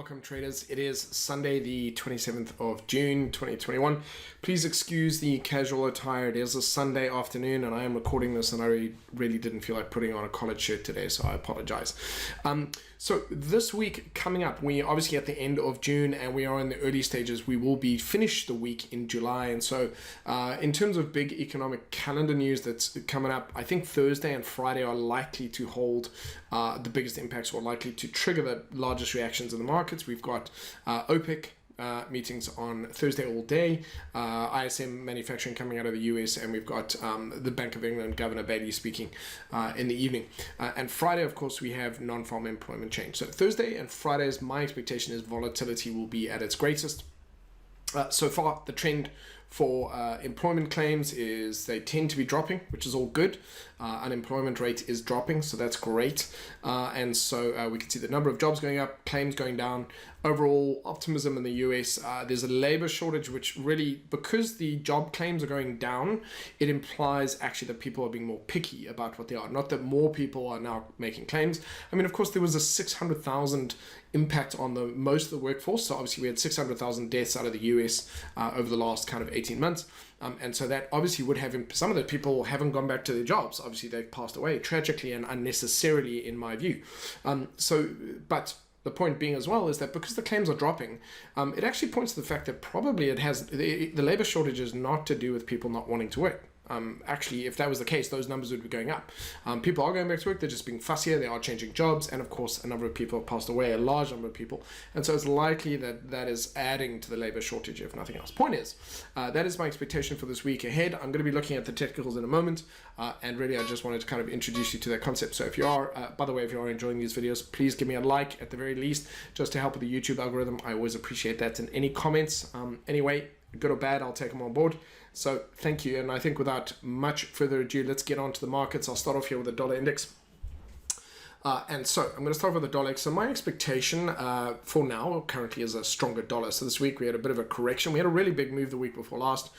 welcome traders. It is Sunday the 27th of June 2021. Please excuse the casual attire. It is a Sunday afternoon and I am recording this and I really didn't feel like putting on a collared shirt today, so I apologize. So this week coming up, we are obviously at the end of June and we are in the early stages. We will be finished the week in July, and so in terms of big economic calendar news that's coming up, I think Thursday and Friday are likely to hold the biggest impacts, or likely to trigger the largest reactions in the markets. We've got OPEC meetings on Thursday all day, ISM manufacturing coming out of the US, and we've got the Bank of England Governor Bailey speaking in the evening. And Friday, of course, we have non-farm employment change. So Thursday and Fridays, my expectation is volatility will be at its greatest. So far, the trend for employment claims is they tend to be dropping, which is all good. Unemployment rate is dropping, so that's great. And so we can see the number of jobs going up, claims going down. Overall optimism in the US. There's a labor shortage, which really, because the job claims are going down, it implies actually that people are being more picky about what they are. Not that more people are now making claims. I mean, of course, there was a 600,000 impact on the most of the workforce. So obviously we had 600,000 deaths out of the US over the last kind of 18 months. And so that obviously would have, some of the people haven't gone back to their jobs. Obviously they've passed away tragically and unnecessarily in my view. But the point being as well is that because the claims are dropping, it actually points to the fact that probably it has, the labor shortage is not to do with people not wanting to work. Actually, if that was the case, those numbers would be going up. People are going back to work, they're just being fussier, they are changing jobs, and of course, a number of people have passed away, a large number of people, and so it's likely that that is adding to the labor shortage, if nothing else. Point is, that is my expectation for this week ahead. I'm going to be looking at the technicals in a moment, and really I just wanted to kind of introduce you to that concept. So if you are, by the way, if you are enjoying these videos, please give me a like at the very least, just to help with the YouTube algorithm. I always appreciate that, and any comments, anyway, good or bad, I'll take them on board. So thank you, and I think without much further ado, let's get on to the markets. I'll start off here with the dollar index. And so I'm going to start with the dollar. So my expectation for now currently is a stronger dollar. So this week we had a bit of a correction. We had a really big move the week before last.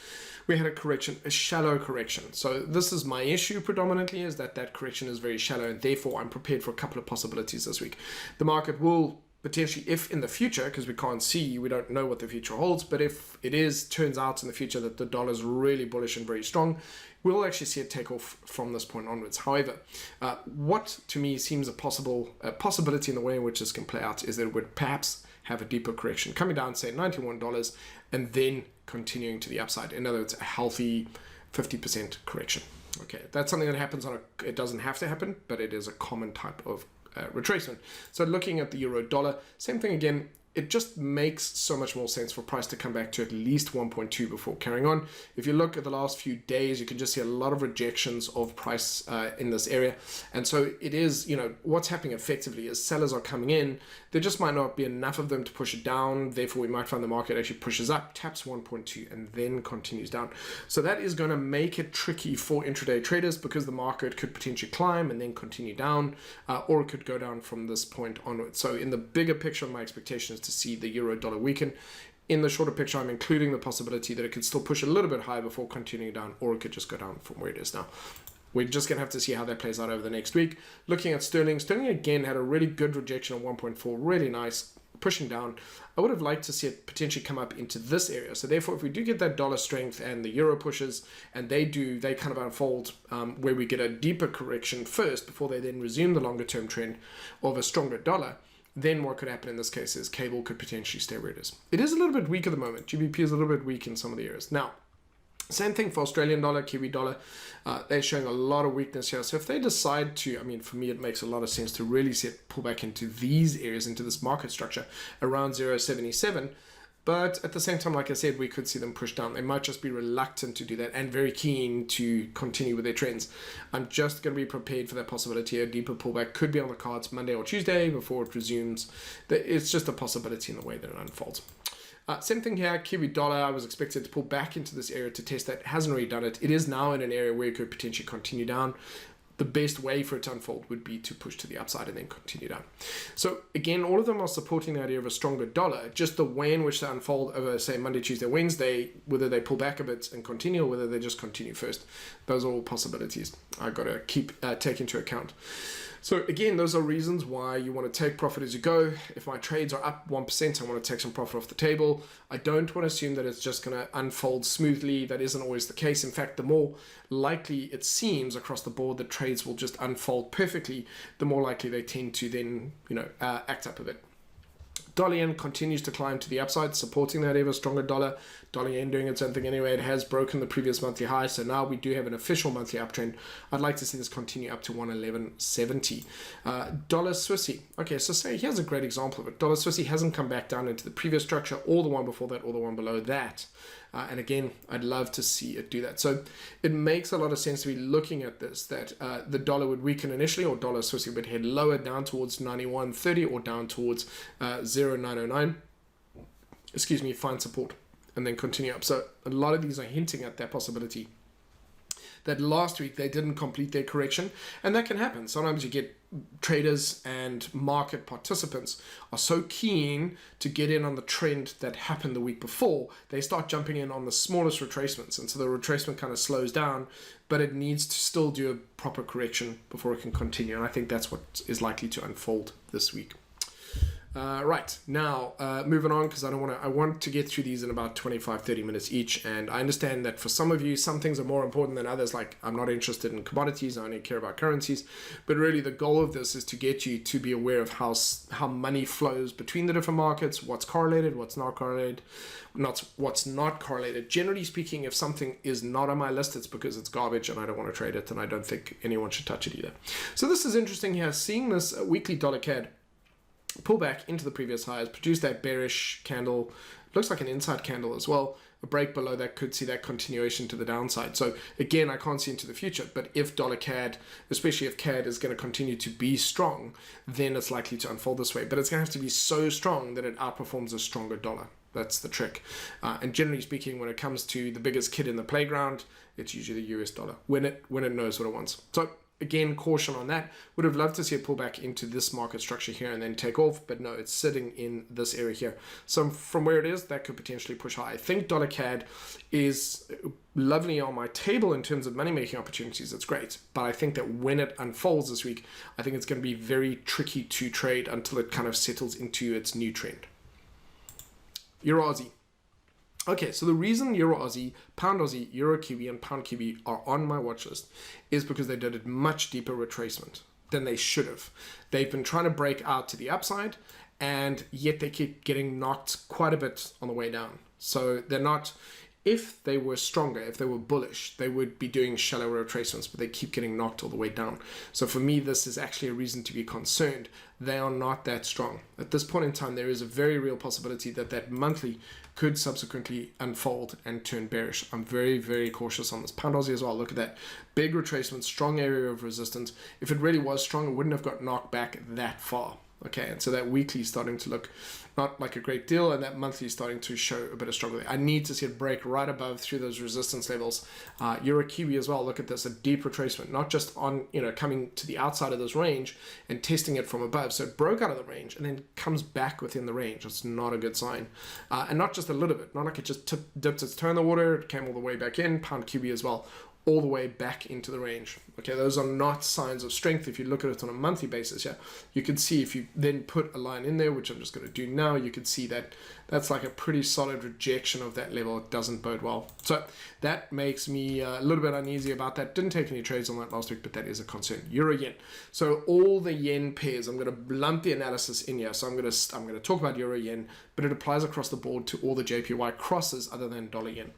We had a correction, a shallow correction. So this is my issue predominantly, is that that correction is very shallow, and therefore I'm prepared for a couple of possibilities this week. The market will potentially, if in the future, because we can't see, we don't know what the future holds, but if it turns out in the future that the dollar is really bullish and very strong, we'll actually see it take off from this point onwards. However, what to me seems a possibility in the way in which this can play out is that it would perhaps have a deeper correction, coming down, say $91, and then continuing to the upside. In other words, a healthy 50% correction. Okay, that's something that happens it doesn't have to happen, but it is a common type of retracement. So looking at the euro dollar, same thing again. It just makes so much more sense for price to come back to at least 1.2 before carrying on. If you look at the last few days, you can just see a lot of rejections of price in this area. And so it is, what's happening effectively is sellers are coming in. There just might not be enough of them to push it down. Therefore, we might find the market actually pushes up, taps 1.2, and then continues down. So that is going to make it tricky for intraday traders, because the market could potentially climb and then continue down, or it could go down from this point onward. So in the bigger picture, my expectation is to see the euro dollar weaken. In the shorter picture, I'm including the possibility that it could still push a little bit higher before continuing down, or it could just go down from where it is now. We're just going to have to see how that plays out over the next week. Looking at sterling, sterling again had a really good rejection of 1.4, really nice, pushing down. I would have liked to see it potentially come up into this area. So therefore, if we do get that dollar strength and the euro pushes, and they kind of unfold where we get a deeper correction first before they then resume the longer term trend of a stronger dollar, then what could happen in this case is cable could potentially stay where it is. It is a little bit weak at the moment. GBP is a little bit weak in some of the areas. Now, same thing for Australian dollar, Kiwi dollar. They're showing a lot of weakness here. So if they decide to, for me, it makes a lot of sense to really see it pull back into these areas, into this market structure around 0.77. But at the same time, like I said, we could see them push down. They might just be reluctant to do that and very keen to continue with their trends. I'm just going to be prepared for that possibility. A deeper pullback could be on the cards Monday or Tuesday before it resumes. It's just a possibility in the way that it unfolds. Same thing here, Kiwi dollar. I was expected to pull back into this area to test that. It hasn't really done it. It is now in an area where it could potentially continue down. The best way for it to unfold would be to push to the upside and then continue down. So again, all of them are supporting the idea of a stronger dollar. Just the way in which they unfold over, say, Monday, Tuesday, Wednesday, whether they pull back a bit and continue, or whether they just continue first. Those are all possibilities I've got to take into account. So again, those are reasons why you want to take profit as you go. If my trades are up 1%, I want to take some profit off the table. I don't want to assume that it's just going to unfold smoothly. That isn't always the case. In fact, the more likely it seems across the board that trades will just unfold perfectly, the more likely they tend to then, act up a bit. Dollar yen continues to climb to the upside, supporting that ever stronger dollar. Dollar yen doing its own thing anyway. It has broken the previous monthly high, so now we do have an official monthly uptrend. I'd like to see this continue up to 111.70. Dollar Swissy. Okay, so say here's a great example of it. Dollar Swissy hasn't come back down into the previous structure, or the one before that, or the one below that. And again, I'd love to see it do that. So it makes a lot of sense to be looking at this, that the dollar would weaken initially, or dollar Swissy would head lower down towards 91.30 or down towards 0.909. Excuse me, find support and then continue up. So a lot of these are hinting at that possibility. That last week they didn't complete their correction, and that can happen. Sometimes you get traders and market participants are so keen to get in on the trend that happened the week before, they start jumping in on the smallest retracements, and so the retracement kind of slows down, but it needs to still do a proper correction before it can continue, and I think that's what is likely to unfold this week. Right, now moving on, because I want to get through these in about 25-30 minutes each, and I understand that for some of you some things are more important than others. Like, I'm not interested in commodities, I only care about currencies, but really the goal of this is to get you to be aware of how money flows between the different markets, what's correlated, what's not correlated, what's not correlated. Generally speaking, if something is not on my list, it's because it's garbage and I don't want to trade it, and I don't think anyone should touch it either. So this is interesting here, seeing this weekly dollar CAD pull back into the previous highs, produce that bearish candle, looks like an inside candle as well. A break below that could see that continuation to the downside. So again, I can't see into the future, but if dollar CAD, especially if CAD is going to continue to be strong, then it's likely to unfold this way. But it's going to have to be so strong that it outperforms a stronger dollar. That's the trick. And generally speaking, when it comes to the biggest kid in the playground, it's usually the US dollar when it knows what it wants. So again, caution on that. Would have loved to see a pullback into this market structure here and then take off, but no, it's sitting in this area here. So from where it is, that could potentially push high. I think dollar CAD is lovely on my table in terms of money-making opportunities. It's great, but I think that when it unfolds this week, I think it's going to be very tricky to trade until it kind of settles into its new trend. Euro Aussie. Okay, so the reason Euro Aussie, Pound Aussie, Euro Kiwi, and Pound Kiwi are on my watch list is because they did a much deeper retracement than they should have. They've been trying to break out to the upside, and yet they keep getting knocked quite a bit on the way down. So they're not, if they were stronger, if they were bullish, they would be doing shallow retracements, but they keep getting knocked all the way down. So for me, this is actually a reason to be concerned. They are not that strong. At this point in time, there is a very real possibility that that monthly could subsequently unfold and turn bearish. I'm very, very cautious on this. Pound Aussie as well. Look at that. Big retracement, strong area of resistance. If it really was strong, it wouldn't have got knocked back that far. Okay, and so that weekly is starting to look not like a great deal, and that monthly is starting to show a bit of struggle. I need to see it break right above through those resistance levels. Euro Kiwi as well. Look at this, a deep retracement, not just on, coming to the outside of this range and testing it from above. So it broke out of the range and then comes back within the range. It's not a good sign. And not just a little bit, not like it just dipped its toe in the water, it came all the way back in. Pound Kiwi as well, all the way back into the range. Okay, those are not signs of strength. If you look at it on a monthly basis, yeah, you can see if you then put a line in there, which I'm just going to do now, you can see that that's like a pretty solid rejection of that level. It doesn't bode well. So that makes me a little bit uneasy about that. Didn't take any trades on that last week, but that is a concern. Euro yen. So all the yen pairs, I'm going to lump the analysis in here. So I'm going to talk about euro yen, but it applies across the board to all the JPY crosses other than dollar yen.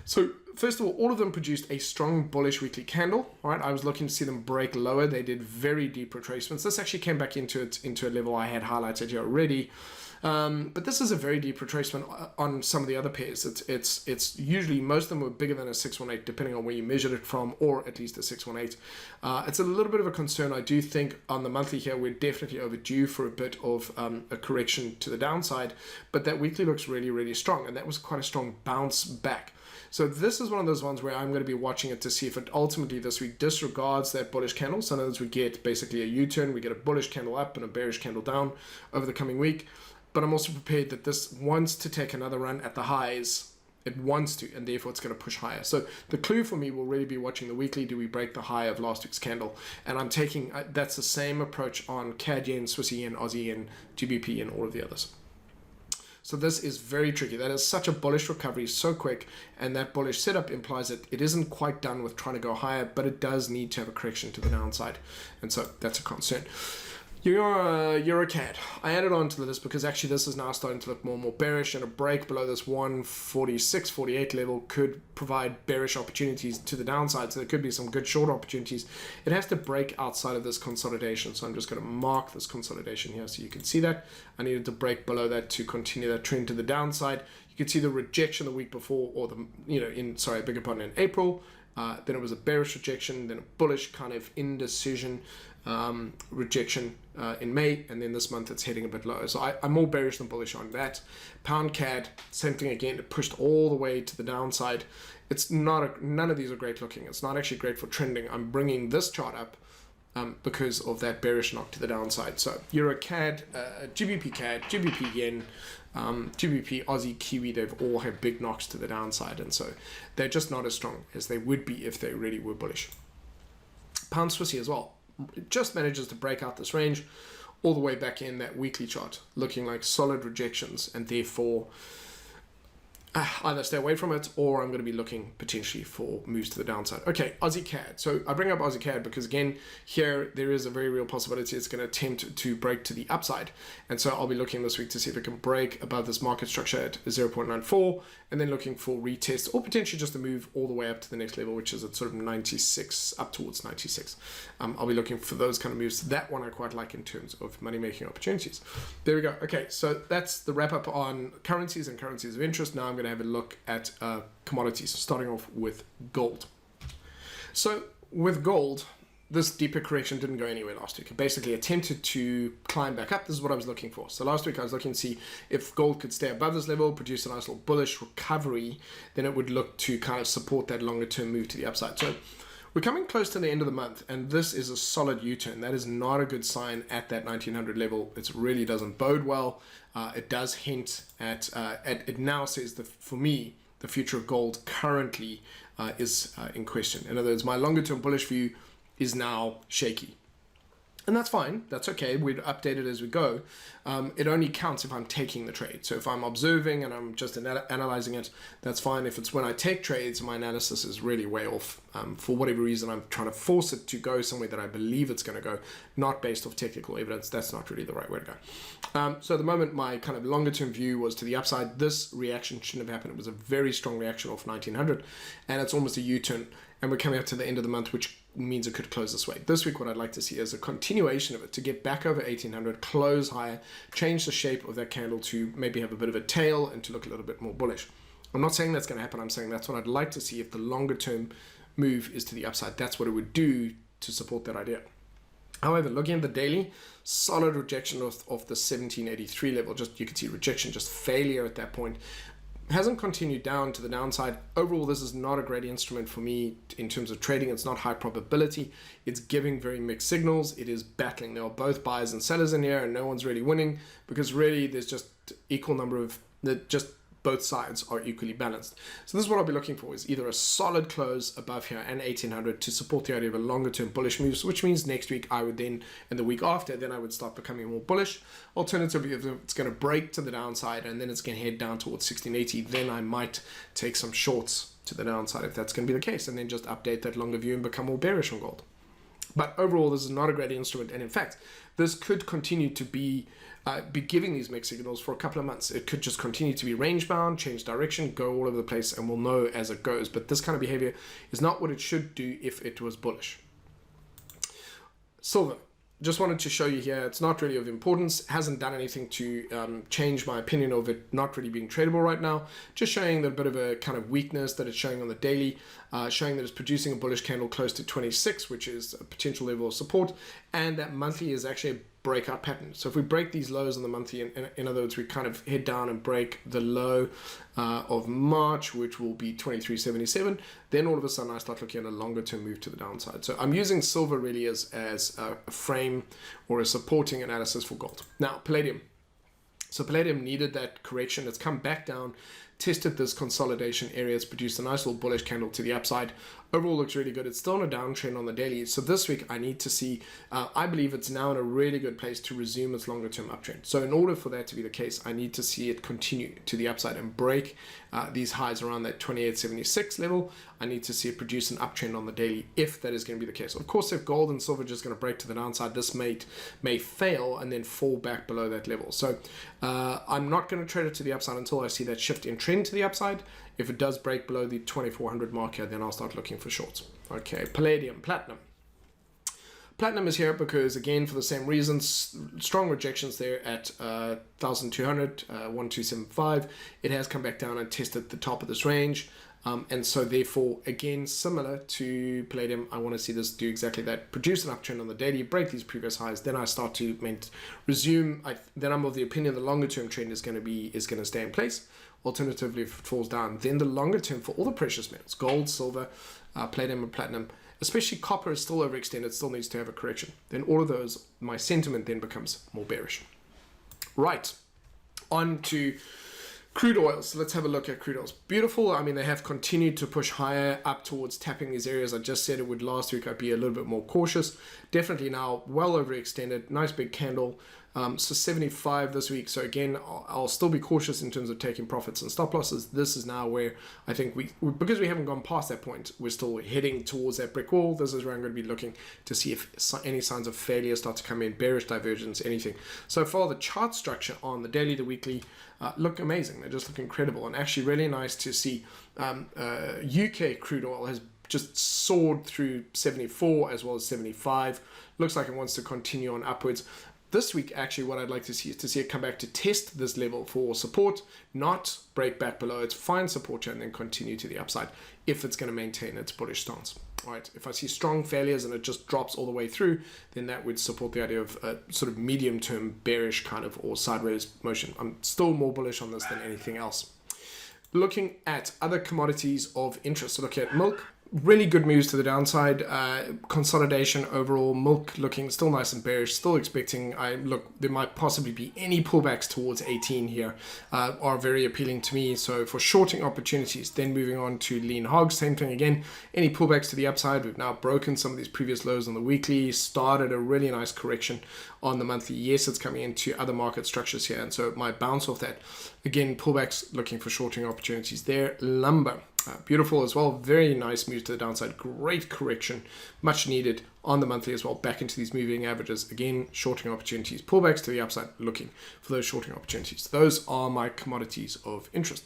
So first of all of them produced a strong bullish weekly candle. All right, I was looking to see them break lower. They did very deep retracements. This actually came back into a level I had highlighted here already. But this is a very deep retracement on some of the other pairs. It's usually, most of them were bigger than a 618, depending on where you measured it from, or at least a 618. It's a little bit of a concern. I do think on the monthly here, we're definitely overdue for a bit of a correction to the downside, but that weekly looks really, really strong, and that was quite a strong bounce back. So this is one of those ones where I'm going to be watching it to see if it ultimately this week disregards that bullish candle. So in other words, we get basically a U-turn, we get a bullish candle up and a bearish candle down over the coming week. But I'm also prepared that this wants to take another run at the highs It wants to, and therefore it's going to push higher. So the clue for me will really be watching the weekly. Do we break the high of last week's candle? And I'm taking, that's the same approach on CAD yen, Swiss yen, Aussie yen, GBP, and all of the others. So this is very tricky. That is such a bullish recovery, so quick, and that bullish setup implies that it isn't quite done with trying to go higher, but it does need to have a correction to the downside. And so that's a concern. Euro CAD. I added on to the list because actually this is now starting to look more and more bearish, and a break below this 146.48 level could provide bearish opportunities to the downside. So there could be some good short opportunities. It has to break outside of this consolidation. So I'm just going to mark this consolidation here so you can see that. I needed to break below that to continue that trend to the downside. You can see the rejection the week before, or in April. Then it was a bearish rejection, then a bullish kind of indecision rejection in May, and then this month it's heading a bit lower. So I'm more bearish than bullish on that. Pound CAD, same thing again. It pushed all the way to the downside. It's not none of these are great looking. It's not actually great for trending. I'm bringing this chart up because of that bearish knock to the downside. So Euro CAD, GBP CAD, GBP Yen, GBP Aussie Kiwi, they've all had big knocks to the downside, and so they're just not as strong as they would be if they really were bullish. Pound Swissy as well. It just manages to break out this range all the way back in that weekly chart, looking like solid rejections, and therefore either stay away from it, or I'm going to be looking potentially for moves to the downside. Okay, Aussie CAD. So I bring up Aussie CAD because again, here there is a very real possibility it's going to attempt to break to the upside. And so I'll be looking this week to see if it can break above this market structure at 0.94, and then looking for retest, or potentially just a move all the way up to the next level, which is at sort of 96, up towards 96. I'll be looking for those kind of moves. That one I quite like in terms of money-making opportunities. There we go. Okay, so that's the wrap-up on currencies and currencies of interest. Now I'm going to have a look at commodities, starting off with gold. So with gold, this deeper correction didn't go anywhere last week. It basically attempted to climb back up. This is what I was looking for. So last week I was looking to see if gold could stay above this level, produce a nice little bullish recovery, then it would look to kind of support that longer term move to the upside. So we're coming close to the end of the month, and this is a solid U-turn. That is not a good sign at that 1900 level. It really doesn't bode well. It does hint at it now says that for me, the future of gold currently is in question. In other words, my longer term bullish view is now shaky. And that's fine. That's okay. We'd update it as we go. It only counts if I'm taking the trade. So if I'm observing and I'm just analyzing it, that's fine. If it's when I take trades, my analysis is really way off. For whatever reason, I'm trying to force it to go somewhere that I believe it's going to go, not based off technical evidence. That's not really the right way to go. So at the moment, my kind of longer term view was to the upside. This reaction shouldn't have happened. It was a very strong reaction off 1900, and it's almost a U-turn. And we're coming up to the end of the month, which means it could close this way. This week, what I'd like to see is a continuation of it to get back over 1800, close higher, change the shape of that candle to maybe have a bit of a tail and to look a little bit more bullish. I'm not saying that's going to happen. I'm saying that's what I'd like to see if the longer term move is to the upside. That's what it would do to support that idea. However, looking at the daily, solid rejection of the 1783 level. Just you can see rejection, just failure at that point. Hasn't continued down to the downside. Overall, this is not a great instrument for me in terms of trading. It's not high probability. It's giving very mixed signals. It is battling. There are both buyers and sellers in here, and no one's really winning because really there's just equal number of both sides are equally balanced. So this is what I'll be looking for, is either a solid close above here and 1800 to support the idea of a longer term bullish move, which means next week I would then, and the week after, then I would start becoming more bullish. Alternatively, if it's going to break to the downside and then it's going to head down towards 1680, then I might take some shorts to the downside if that's going to be the case, and then just update that longer view and become more bearish on gold. But overall, this is not a great instrument, and in fact, this could continue to be giving these mixed signals for a couple of months. It could just continue to be range bound, change direction, go all over the place, and we'll know as it goes. But this kind of behavior is not what it should do if it was bullish. Silver. Just wanted to show you here, it's not really of importance. It hasn't done anything to change my opinion of it not really being tradable right now. Just showing the bit of a kind of weakness that it's showing on the daily, showing that it's producing a bullish candle close to 26, which is a potential level of support, and that monthly is actually a breakout pattern. So if we break these lows on the monthly, in other words, we kind of head down and break the low of March, which will be 23.77, then all of a sudden I start looking at a longer term move to the downside. So I'm using silver really as a frame or a supporting analysis for gold. Now, palladium. So palladium needed that correction. It's come back down tested this consolidation area. It's produced a nice little bullish candle to the upside. Overall looks really good. It's still on a downtrend on the daily. So this week I need to see, I believe it's now in a really good place to resume its longer term uptrend. So in order for that to be the case, I need to see it continue to the upside and break these highs around that 28.76 level. I need to see it produce an uptrend on the daily if that is going to be the case. Of course, if gold and silver are just going to break to the downside, this may fail and then fall back below that level. So I'm not going to trade it to the upside until I see that shift in trend to the upside. If it does break below the 2400 mark here, then I'll start looking for shorts. Okay, palladium, platinum. Platinum is here because, again, for the same reasons, strong rejections there at 1200, 1275. It has come back down and tested the top of this range. And so therefore, again, similar to palladium, I want to see this do exactly that. Produce an uptrend on the daily, break these previous highs. Then I start to resume. Then I'm of the opinion the longer term trend is going to stay in place. Alternatively, if it falls down, then the longer term for all the precious metals, gold, silver, palladium and platinum, especially copper, is still overextended, still needs to have a correction. Then all of those, my sentiment then becomes more bearish. Right, on to crude oils. So let's have a look at crude oils. Beautiful. I mean, they have continued to push higher up towards tapping these areas. I just said it would last week. I'd be a little bit more cautious. Definitely now well overextended. Nice big candle. So 75 this week. So again, I'll still be cautious in terms of taking profits and stop losses. This is now where I think because we haven't gone past that point, we're still heading towards that brick wall. This is where I'm going to be looking to see if any signs of failure start to come in, bearish divergence, anything. So far, the chart structure on the daily, the weekly look amazing. They just look incredible and actually really nice to see. UK crude oil has just soared through 74 as well as 75. Looks like it wants to continue on upwards. This week, actually, what I'd like to see is to see it come back to test this level for support, not break back below it, find support here, and then continue to the upside if it's going to maintain its bullish stance. All right. If I see strong failures and it just drops all the way through, then that would support the idea of a sort of medium-term bearish kind of or sideways motion. I'm still more bullish on this than anything else. Looking at other commodities of interest, so look at milk. Really good moves to the downside. Consolidation overall. Milk looking still nice and bearish. Still expecting. There might possibly be any pullbacks towards 18 here. Are very appealing to me. So for shorting opportunities, then moving on to lean hogs. Same thing again. Any pullbacks to the upside. We've now broken some of these previous lows on the weekly. Started a really nice correction on the monthly. Yes, it's coming into other market structures here, and so it might bounce off that. Again, pullbacks. Looking for shorting opportunities there. Lumber. Beautiful as well. Very nice move to the downside. Great correction. Much needed on the monthly as well. Back into these moving averages. Again, shorting opportunities. Pullbacks to the upside. Looking for those shorting opportunities. Those are my commodities of interest.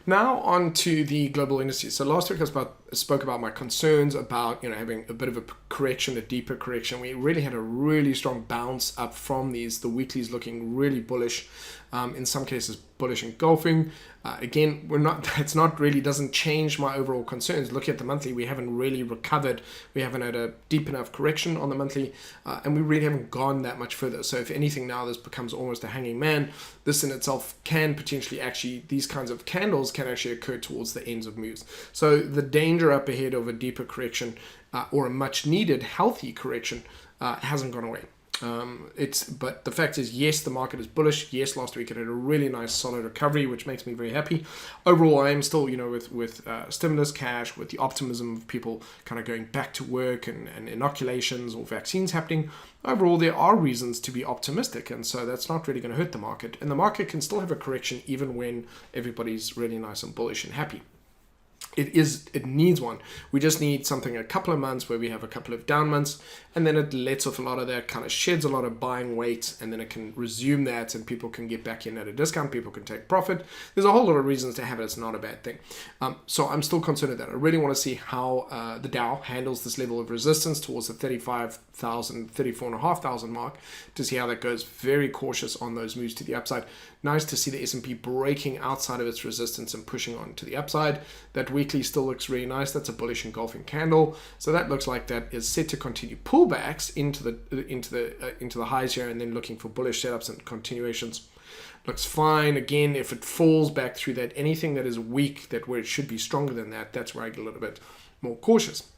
Now on to the global indices. So last week I spoke about my concerns about having a bit of a correction, a deeper correction. We really had a really strong bounce up from these. The weeklies looking really bullish. In some cases bullish engulfing. Again, it's not really doesn't change my overall concerns. Look at the monthly, we haven't really recovered. We haven't had a deep enough correction on the monthly, and we really haven't gone that much further. So if anything, now this becomes almost a hanging man. This in itself can potentially these kinds of candles can actually occur towards the ends of moves. So the danger up ahead of a deeper correction or a much needed healthy correction hasn't gone away. But the fact is, yes, the market is bullish. Yes, last week it had a really nice solid recovery, which makes me very happy. Overall, I am still, with stimulus cash, with the optimism of people kind of going back to work and inoculations or vaccines happening. Overall, there are reasons to be optimistic, and so that's not really going to hurt the market. And the market can still have a correction even when everybody's really nice and bullish and happy. It needs one. We just need something a couple of months where we have a couple of down months, and then it lets off a lot of that, kind of sheds a lot of buying weight, and then it can resume that, and people can get back in at a discount. People can take profit. There's a whole lot of reasons to have it. It's not a bad thing. So I'm still concerned with that. I really want to see how the Dow handles this level of resistance towards the 35,000, 34,500 mark to see how that goes. Very cautious on those moves to the upside. Nice to see the S&P breaking outside of its resistance and pushing on to the upside. That weekly still looks really nice. That's a bullish engulfing candle. So that looks like that is set to continue pullbacks into the highs here, and then looking for bullish setups and continuations. Looks fine. Again, if it falls back through that, anything that is weak, that where it should be stronger than that, that's where I get a little bit more cautious.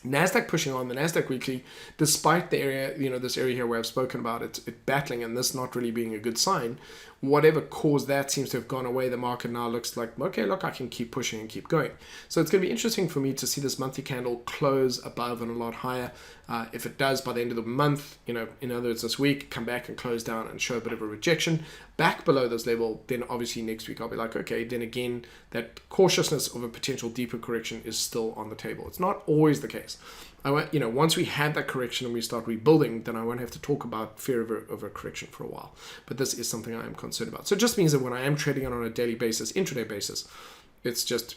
NASDAQ pushing on, the NASDAQ weekly, despite the area, this area here where I've spoken about it battling and this not really being a good sign. Whatever caused that seems to have gone away. The market now looks like, okay, look, I can keep pushing and keep going. So it's going to be interesting for me to see this monthly candle close above and a lot higher. If it does by the end of the month, in other words, this week, come back and close down and show a bit of a rejection back below this level, then obviously next week I'll be like, okay, then again, that cautiousness of a potential deeper correction is still on the table. It's not always the case. Once we had that correction and we start rebuilding, then I won't have to talk about fear of a correction for a while. But this is something I am concerned about. So it just means that when I am trading on a daily basis, intraday basis, it's just,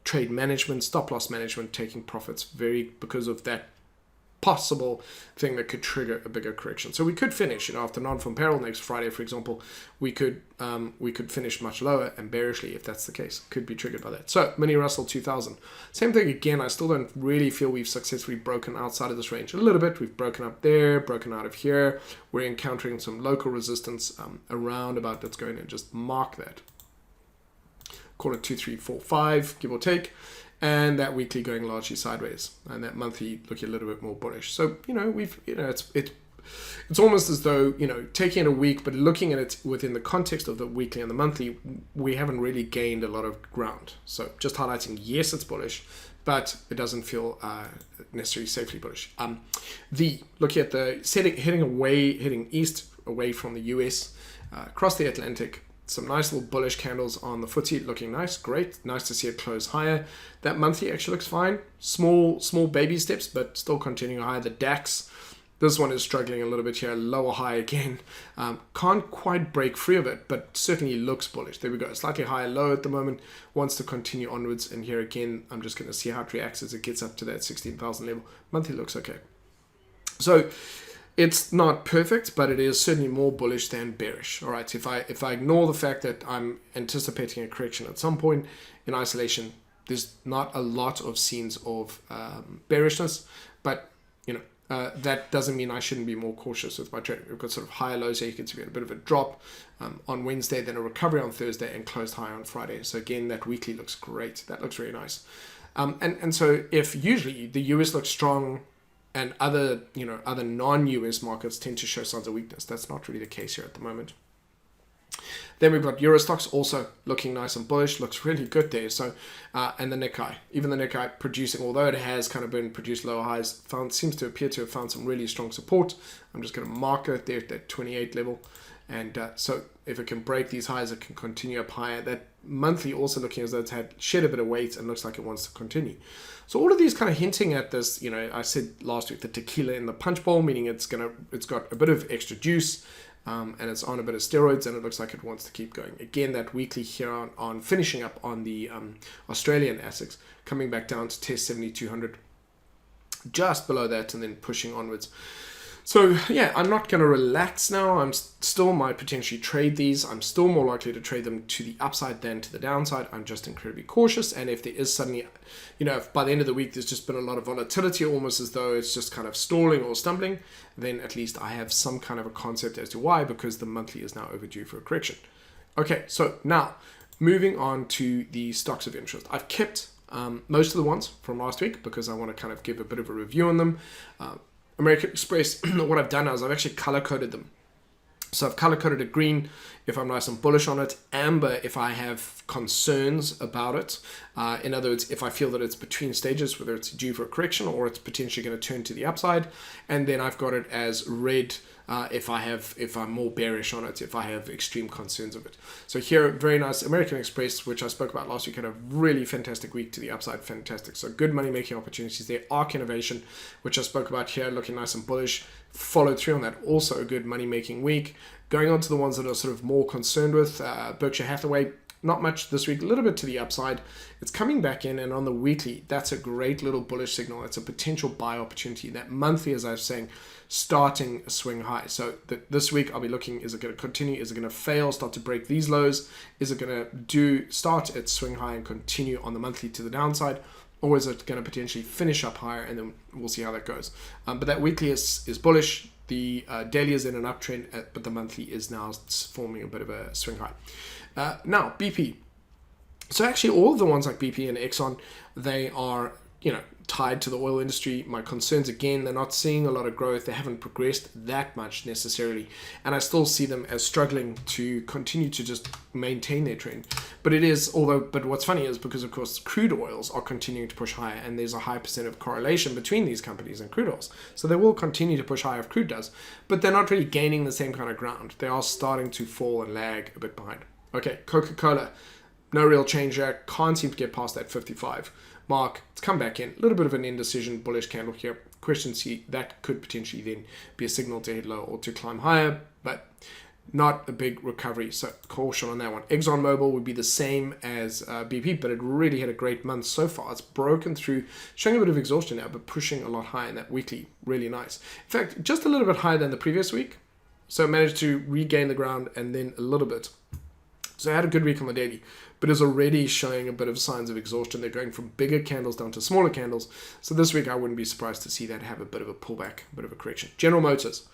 trade management, stop loss management, taking profits because of that possible thing that could trigger a bigger correction. So we could finish, after non-farm payroll next Friday, for example, we could finish much lower and bearishly if that's the case. Could be triggered by that. So mini Russell 2000, same thing again. I still don't really feel we've successfully broken outside of this range a little bit. We've broken up there, broken out of here. We're encountering some local resistance around about. Let's go in and just mark that. Call it 2345, give or take. And that weekly going largely sideways, and that monthly looking a little bit more bullish. So it's almost as though taking it a week, but looking at it within the context of the weekly and the monthly, we haven't really gained a lot of ground. So just highlighting, yes, it's bullish, but it doesn't feel necessarily safely bullish. Looking at the heading east away from the US, across the Atlantic. Some nice little bullish candles on the FTSE, looking nice, great. Nice to see it close higher. That monthly actually looks fine. Small baby steps, but still continuing higher. The DAX, this one is struggling a little bit here. Lower high again. Can't quite break free of it, but certainly looks bullish. There we go. Slightly higher low at the moment. Wants to continue onwards. And here again, I'm just going to see how it reacts as it gets up to that 16,000 level. Monthly looks okay. So it's not perfect, but it is certainly more bullish than bearish. All right, if I ignore the fact that I'm anticipating a correction at some point in isolation, there's not a lot of scenes of bearishness, but that doesn't mean I shouldn't be more cautious with my trading. We've got sort of higher lows here. You can see we had a bit of a drop on Wednesday, then a recovery on Thursday, and closed high on Friday. So again, that weekly looks great. That looks really nice. And so if usually the US looks strong, and other non-US markets tend to show signs of weakness. That's not really the case here at the moment. Then we've got Euro stocks also looking nice and bullish. Looks really good there. So, and the Nikkei, even the Nikkei producing, although it has kind of been produced lower highs, seems to appear to have found some really strong support. I'm just going to mark it there at that 28 level. And so if it can break these highs, it can continue up higher. That monthly also looking as though it's had shed a bit of weight and looks like it wants to continue. So all of these kind of hinting at this, I said last week, the tequila in the punch bowl, meaning it's got a bit of extra juice and it's on a bit of steroids and it looks like it wants to keep going. Again, that weekly here on finishing up on the Australian ASICs, coming back down to test 7,200, just below that and then pushing onwards. So yeah, I'm not going to relax now. I'm still might potentially trade these. I'm still more likely to trade them to the upside than to the downside. I'm just incredibly cautious. And if there is suddenly, if by the end of the week there's just been a lot of volatility, almost as though it's just kind of stalling or stumbling, then at least I have some kind of a concept as to why, because the monthly is now overdue for a correction. Okay, so now moving on to the stocks of interest. I've kept most of the ones from last week because I want to kind of give a bit of a review on them. American Express, what I've done now is I've actually color-coded them. So I've color-coded it green if I'm nice and bullish on it, amber if I have concerns about it. In other words, if I feel that it's between stages, whether it's due for a correction or it's potentially going to turn to the upside. And then I've got it as red if I'm more bearish on it, if I have extreme concerns of it. So here, very nice. American Express, which I spoke about last week, had a really fantastic week to the upside. Fantastic. So good money-making opportunities there. Arc Innovation, which I spoke about here, looking nice and bullish. Followed through on that. Also a good money-making week. Going on to the ones that are sort of more concerned with, Berkshire Hathaway, not much this week, a little bit to the upside. It's coming back in, and on the weekly, that's a great little bullish signal. It's a potential buy opportunity. That monthly, as I was saying, starting a swing high. So this week, I'll be looking, is it going to continue? Is it going to fail, start to break these lows? Is it going to start its swing high and continue on the monthly to the downside? Or is it going to potentially finish up higher, and then we'll see how that goes. But that weekly is bullish. The daily is in an uptrend, but the monthly is now forming a bit of a swing high. Now, BP. So actually all of the ones like BP and Exxon, they are tied to the oil industry. My concerns, again, they're not seeing a lot of growth. They haven't progressed that much necessarily. And I still see them as struggling to continue to just maintain their trend. But what's funny is because, of course, crude oils are continuing to push higher, and there's a high percent of correlation between these companies and crude oils. So they will continue to push higher if crude does. But they're not really gaining the same kind of ground. They are starting to fall and lag a bit behind. Okay, Coca-Cola. No real change there. Can't seem to get past that 55 mark. It's come back in. A little bit of an indecision bullish candle here. Question C, that could potentially then be a signal to head low or to climb higher, but not a big recovery. So caution on that one. ExxonMobil would be the same as BP, but it really had a great month so far. It's broken through, showing a bit of exhaustion now, but pushing a lot higher in that weekly. Really nice. In fact, just a little bit higher than the previous week. So it managed to regain the ground and then a little bit. So I had a good week on the daily, but is already showing a bit of signs of exhaustion. They're going from bigger candles down to smaller candles. So this week I wouldn't be surprised to see that have a bit of a pullback, a bit of a correction. General Motors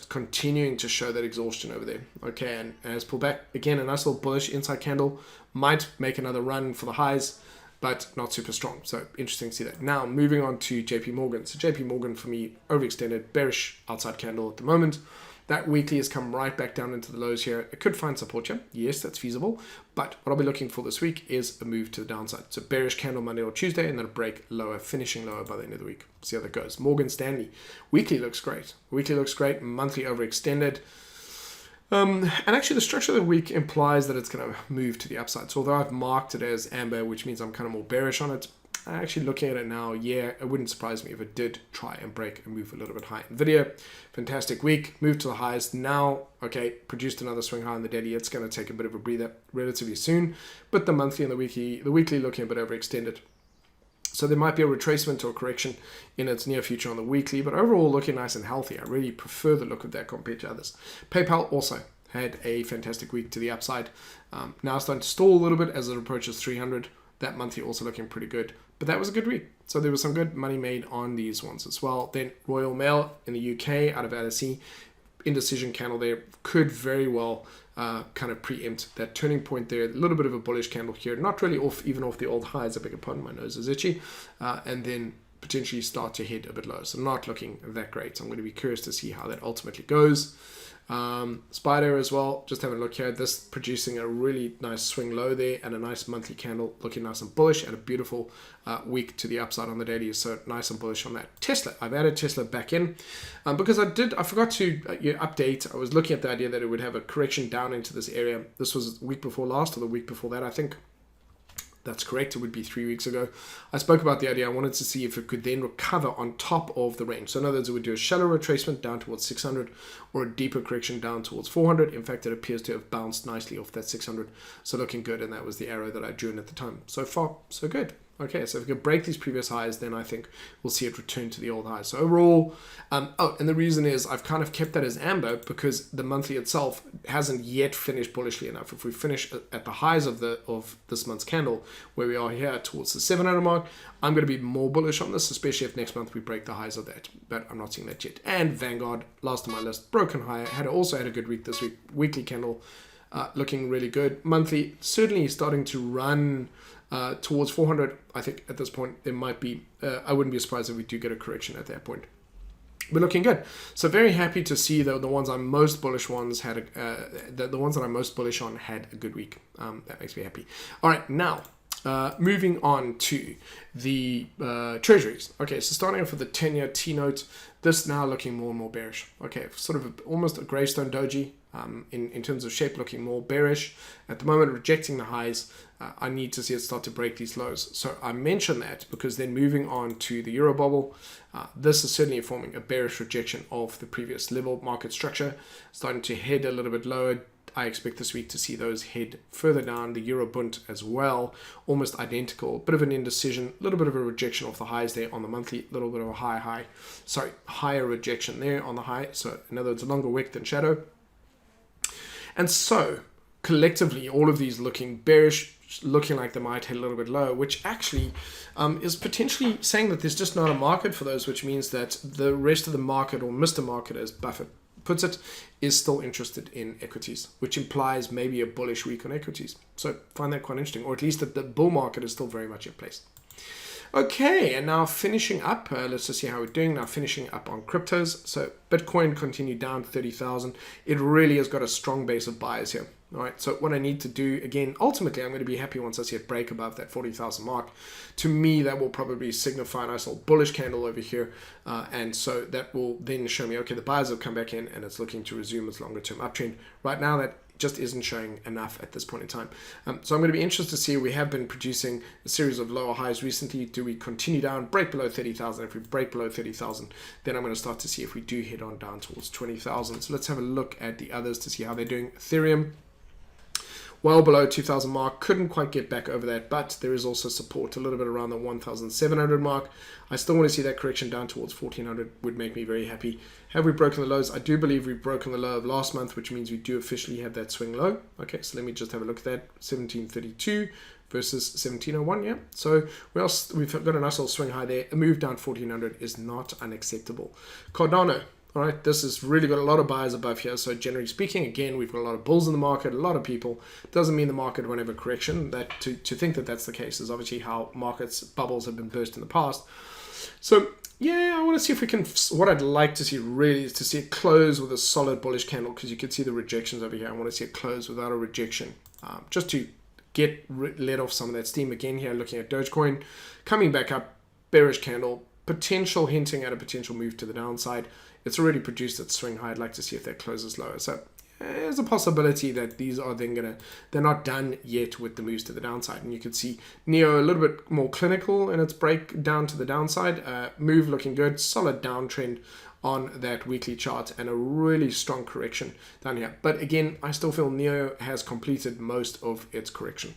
continuing to show that exhaustion over there. Okay, and as pullback, again, a nice little bullish inside candle. Might make another run for the highs, but not super strong. So interesting to see that. Now moving on to JP Morgan. So JP Morgan for me, overextended, bearish outside candle at the moment. That weekly has come right back down into the lows here. It could find support here. Yes, that's feasible. But what I'll be looking for this week is a move to the downside. So bearish candle Monday or Tuesday, and then a break lower, finishing lower by the end of the week. See how that goes. Morgan Stanley. Weekly looks great. Monthly overextended. And actually the structure of the week implies that it's going to move to the upside. So although I've marked it as amber, which means I'm kind of more bearish on it, actually looking at it now, yeah, it wouldn't surprise me if it did try and break and move a little bit higher. Nvidia, fantastic week, moved to the highest now. Okay, produced another swing high in the daily. It's going to take a bit of a breather relatively soon, but the monthly and the weekly looking a bit overextended. So there might be a retracement or a correction in its near future on the weekly, but overall looking nice and healthy. I really prefer the look of that compared to others. PayPal also had a fantastic week to the upside. Now starting to stall a little bit as it approaches 300. That monthly also looking pretty good. But that was a good week. So there was some good money made on these ones as well. Then Royal Mail in the UK out of LSE, indecision candle there, could very well kind of preempt that turning point there. A little bit of a bullish candle here, not really even off the old highs. I beg your pardon, my nose is itchy. And then potentially start to head a bit low. So not looking that great. So I'm going to be curious to see how that ultimately goes. Spider as well, just having a look here, this producing a really nice swing low there and a nice monthly candle looking nice and bullish, and a beautiful week to the upside on the daily, so nice and bullish on that. Tesla, I've added Tesla back in because I forgot to update. I was looking at the idea that it would have a correction down into this area. This was the week before last or the week before that, I think. That's correct. It would be 3 weeks ago. I spoke about the idea. I wanted to see if it could then recover on top of the range. So in other words, it would do a shallow retracement down towards 600 or a deeper correction down towards 400. In fact, it appears to have bounced nicely off that 600. So looking good. And that was the arrow that I drew in at the time. So far, so good. Okay, so if we can break these previous highs, then I think we'll see it return to the old highs. So overall, and the reason is I've kind of kept that as amber because the monthly itself hasn't yet finished bullishly enough. If we finish at the highs of this month's candle, where we are here towards the 700 mark, I'm going to be more bullish on this, especially if next month we break the highs of that. But I'm not seeing that yet. And Vanguard, last on my list, broken higher, also had a good week this week. Weekly candle looking really good. Monthly, certainly starting to run towards 400. I think at this point there might be, I wouldn't be surprised if we do get a correction at that point. But looking good. So very happy to see the ones I'm most bullish ones had the ones that I'm most bullish on had a good week. That makes me happy. All right, now moving on to the Treasuries. Okay, so starting off with the 10-year T-note, this now looking more and more bearish. Okay, sort of almost a Greystone doji in terms of shape, looking more bearish. At the moment, rejecting the highs. I need to see it start to break these lows. So I mentioned that because then moving on to the Euro bubble, this is certainly forming a bearish rejection of the previous level market structure, starting to head a little bit lower. I expect this week to see those head further down. The Euro Bund as well, almost identical. Bit of an indecision, a little bit of a rejection off the highs there on the monthly, a little bit of a higher rejection there on the high. So in other words, a longer wick than shadow. And so collectively, all of these looking bearish, looking like they might head a little bit low, which actually is potentially saying that there's just not a market for those, which means that the rest of the market, or Mr. Market as Buffett puts it, is still interested in equities, which implies maybe a bullish week on equities. So find that quite interesting, or at least that the bull market is still very much in place. Okay, and now finishing up, let's just see how we're doing now. Finishing up on cryptos. So Bitcoin continued down 30,000. It really has got a strong base of buyers here. All right, so what I need to do, again, ultimately, I'm going to be happy once I see it break above that 40,000 mark. To me, that will probably signify a nice little bullish candle over here. And so that will then show me, okay, the buyers have come back in and it's looking to resume its longer term uptrend. Right now, that just isn't showing enough at this point in time. So I'm going to be interested to see, we have been producing a series of lower highs recently. Do we continue down, break below 30,000? If we break below 30,000, then I'm going to start to see if we do head on down towards 20,000. So let's have a look at the others to see how they're doing. Ethereum, well below 2,000 mark, couldn't quite get back over that, but there is also support a little bit around the 1,700 mark. I still want to see that correction down towards 1,400, would make me very happy. Have we broken the lows? I do believe we've broken the low of last month, which means we do officially have that swing low. Okay, so let me just have a look at that. 1732 versus 1701, yeah. So we've got a nice little swing high there. A move down 1,400 is not unacceptable. Cardano. All right, this has really got a lot of buyers above here. So generally speaking, again, we've got a lot of bulls in the market, a lot of people. Doesn't mean the market won't have a correction. That to think that that's the case is obviously how markets bubbles have been burst in the past. So yeah, I want to see if we can, what I'd like to see really is to see it close with a solid bullish candle, because you can see the rejections over here. I want to see it close without a rejection, just to get let off some of that steam. Again here, looking at Dogecoin, coming back up, bearish candle, potential hinting at a potential move to the downside. It's already produced its swing high. I'd like to see if that closes lower. So there's a possibility that these are then they're not done yet with the moves to the downside. And you can see Neo a little bit more clinical in its break down to the downside. Move looking good, solid downtrend on that weekly chart, and a really strong correction down here. But again, I still feel Neo has completed most of its correction.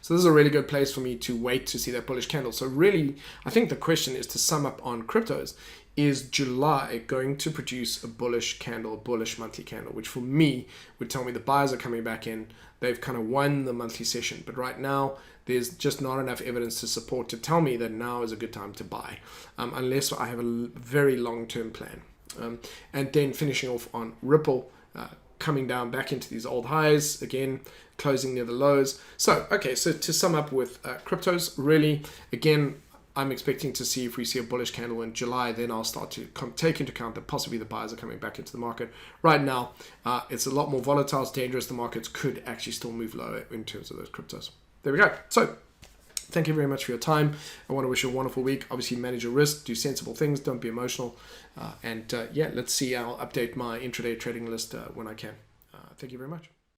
So this is a really good place for me to wait to see that bullish candle. So really, I think the question is, to sum up on cryptos, is July going to produce a bullish candle, a bullish monthly candle, which for me would tell me the buyers are coming back in. They've kind of won the monthly session, but right now there's just not enough evidence to support to tell me that now is a good time to buy, unless I have a very long-term plan. And then finishing off on Ripple, coming down back into these old highs, again, closing near the lows. So, okay, so to sum up with cryptos, really, again, I'm expecting to see if we see a bullish candle in July, then I'll start to take into account that possibly the buyers are coming back into the market. Right now, it's a lot more volatile, it's dangerous. The markets could actually still move lower in terms of those cryptos. There we go. So, thank you very much for your time. I want to wish you a wonderful week. Obviously, manage your risk, do sensible things, don't be emotional. Yeah, let's see. I'll update my intraday trading list when I can. Thank you very much.